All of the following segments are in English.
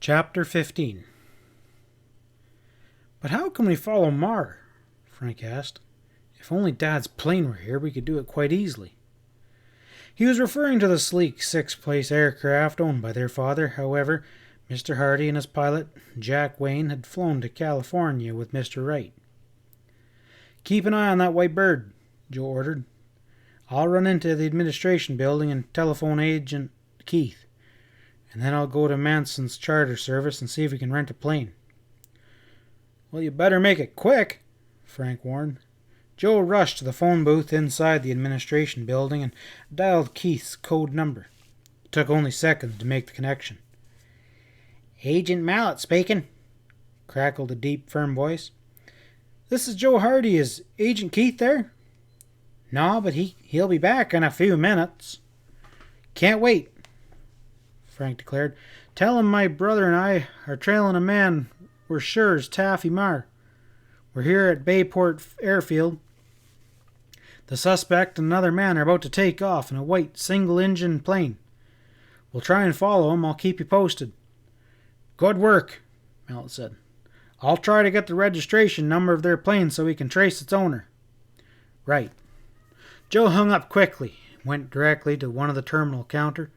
Chapter 15. "But how can we follow Mar?" Frank asked. "If only Dad's plane were here, we could do it quite easily." He was referring to the sleek six-place aircraft owned by their father. However, Mr. Hardy and his pilot, Jack Wayne, had flown to California with Mr. Wright. "Keep an eye on that white bird," Joe ordered. "I'll run into the administration building and telephone Agent Keith, and then I'll go to Manson's charter service and see if we can rent a plane." "Well, you better make it quick," Frank warned. Joe rushed to the phone booth inside the administration building and dialed Keith's code number. It took only seconds to make the connection. "Agent Mallet speaking," crackled a deep, firm voice. "This is Joe Hardy. Is Agent Keith there?" "No, but he'll be back in a few minutes." "Can't wait," Frank declared. "Tell him my brother and I are trailing a man we're sure is Taffy Marr. We're here at Bayport Airfield. The suspect and another man are about to take off in a white single-engine plane. We'll try and follow him. I'll keep you posted." "Good work," Mallet said. "I'll try to get the registration number of their plane so we can trace its owner." "Right." Joe hung up quickly and went directly to one of the terminal counter.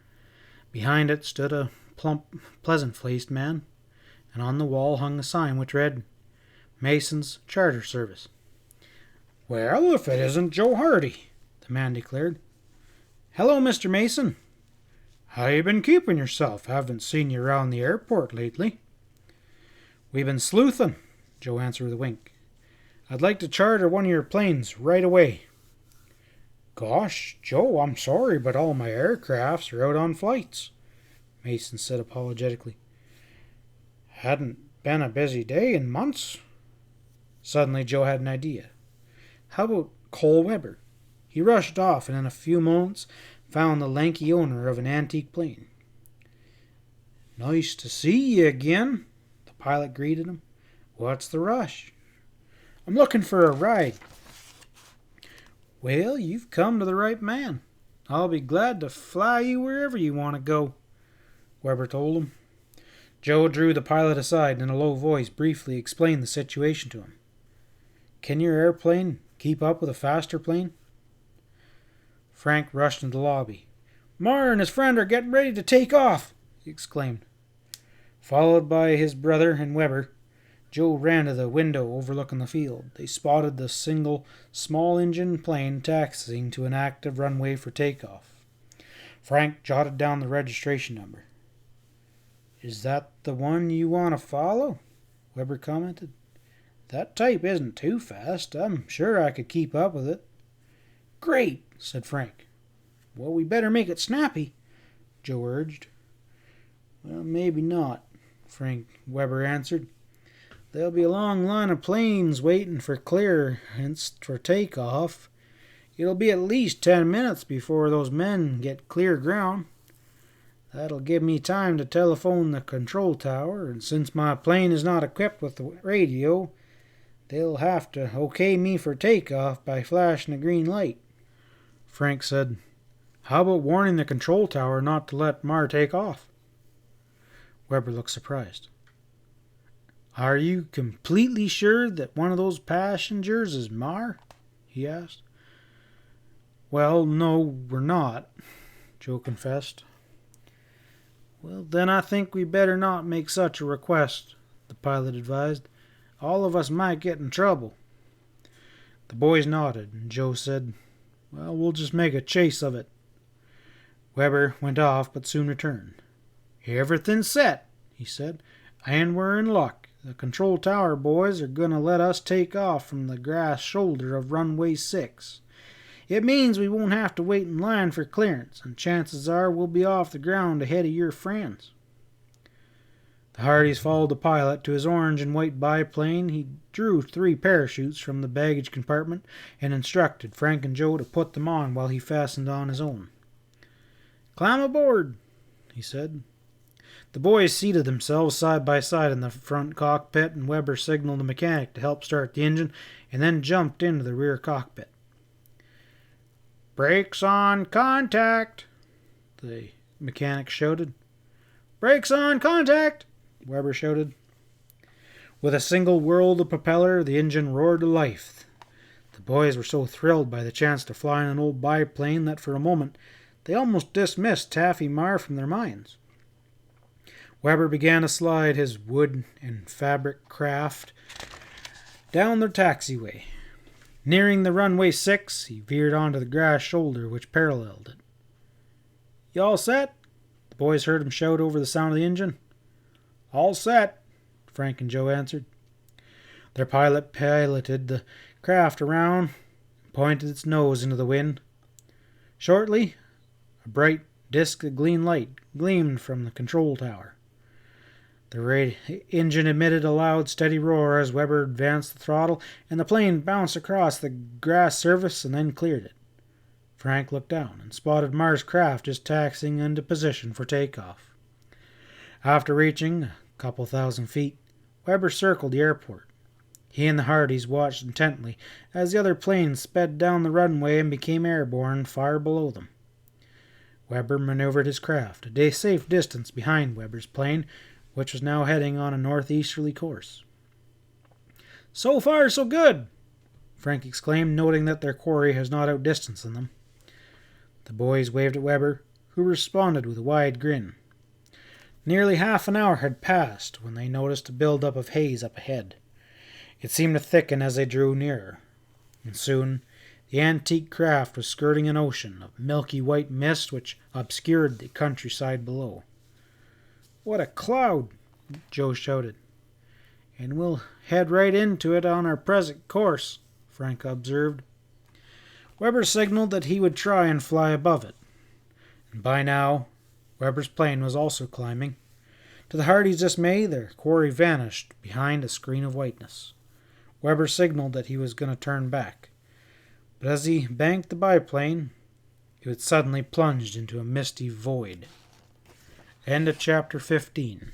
Behind it stood a plump, pleasant-faced man, and on the wall hung a sign which read, "Mason's Charter Service." "Well, if it isn't Joe Hardy," the man declared. "Hello, Mr. Mason. How you been keeping yourself? Haven't seen you around the airport lately." "We've been sleuthing," Joe answered with a wink. "I'd like to charter one of your planes right away." "Gosh, Joe, I'm sorry, but all my aircrafts are out on flights," Mason said apologetically. "Hadn't been a busy day in months." Suddenly Joe had an idea. How about Cole Weber? He rushed off and in a few moments found the lanky owner of an antique plane. "Nice to see you again," the pilot greeted him. "What's the rush?" "I'm looking for a ride." "Well, you've come to the right man. I'll be glad to fly you wherever you want to go," Weber told him. Joe drew the pilot aside and in a low voice briefly explained the situation to him. "Can your airplane keep up with a faster plane?" Frank rushed into the lobby. "Marr and his friend are getting ready to take off," he exclaimed. Followed by his brother and Weber, Joe ran to the window overlooking the field. They spotted the single, small-engine plane taxiing to an active runway for takeoff. Frank jotted down the registration number. "Is that the one you want to follow?" Weber commented. "That type isn't too fast. I'm sure I could keep up with it." "Great," said Frank. "Well, we better make it snappy," Joe urged. "Well, maybe not," Weber answered. "There'll be a long line of planes waiting for clearance for takeoff. It'll be at least 10 minutes before those men get clear ground. That'll give me time to telephone the control tower, and since my plane is not equipped with the radio, they'll have to okay me for takeoff by flashing a green light." Frank said, "How about warning the control tower not to let Marr take off?" Weber looked surprised. "Are you completely sure that one of those passengers is Marr?" he asked. "Well, no, we're not," Joe confessed. "Well, then I think we better not make such a request," the pilot advised. "All of us might get in trouble." The boys nodded, and Joe said, "Well, we'll just make a chase of it." Weber went off, but soon returned. "Everything's set," he said, "and we're in luck. The control tower boys are going to let us take off from the grass shoulder of runway 6. It means we won't have to wait in line for clearance, and chances are we'll be off the ground ahead of your friends." The Hardys followed the pilot to his orange and white biplane. He drew 3 parachutes from the baggage compartment and instructed Frank and Joe to put them on while he fastened on his own. "Climb aboard," he said. The boys seated themselves side by side in the front cockpit, and Weber signaled the mechanic to help start the engine, and then jumped into the rear cockpit. "Brakes on contact," the mechanic shouted. "Brakes on contact," Weber shouted. With a single whirl of the propeller, the engine roared to life. The boys were so thrilled by the chance to fly in an old biplane that for a moment they almost dismissed Taffy Marr from their minds. Weber began to slide his wood and fabric craft down the taxiway. Nearing the runway 6, he veered onto the grass shoulder which paralleled it. "You all set?" The boys heard him shout over the sound of the engine. "All set," Frank and Joe answered. Their pilot piloted the craft around and pointed its nose into the wind. Shortly, a bright disk of green light gleamed from the control tower. The engine emitted a loud, steady roar as Weber advanced the throttle, and the plane bounced across the grass surface and then cleared it. Frank looked down and spotted Marr's craft just taxiing into position for takeoff. After reaching a couple thousand feet, Weber circled the airport. He and the Hardys watched intently as the other plane sped down the runway and became airborne far below them. Weber maneuvered his craft a safe distance behind Weber's plane, which was now heading on a northeasterly course. "So far, so good," Frank exclaimed, noting that their quarry has not outdistanced them. The boys waved at Weber, who responded with a wide grin. Nearly half an hour had passed when they noticed a build-up of haze up ahead. It seemed to thicken as they drew nearer, and soon the antique craft was skirting an ocean of milky white mist which obscured the countryside below. "What a cloud!" Joe shouted. "And we'll head right into it on our present course," Frank observed. Weber signaled that he would try and fly above it. And by now, Weber's plane was also climbing. To the Hardys' dismay, their quarry vanished behind a screen of whiteness. Weber signaled that he was going to turn back. But as he banked the biplane, it was suddenly plunged into a misty void. End of chapter 15.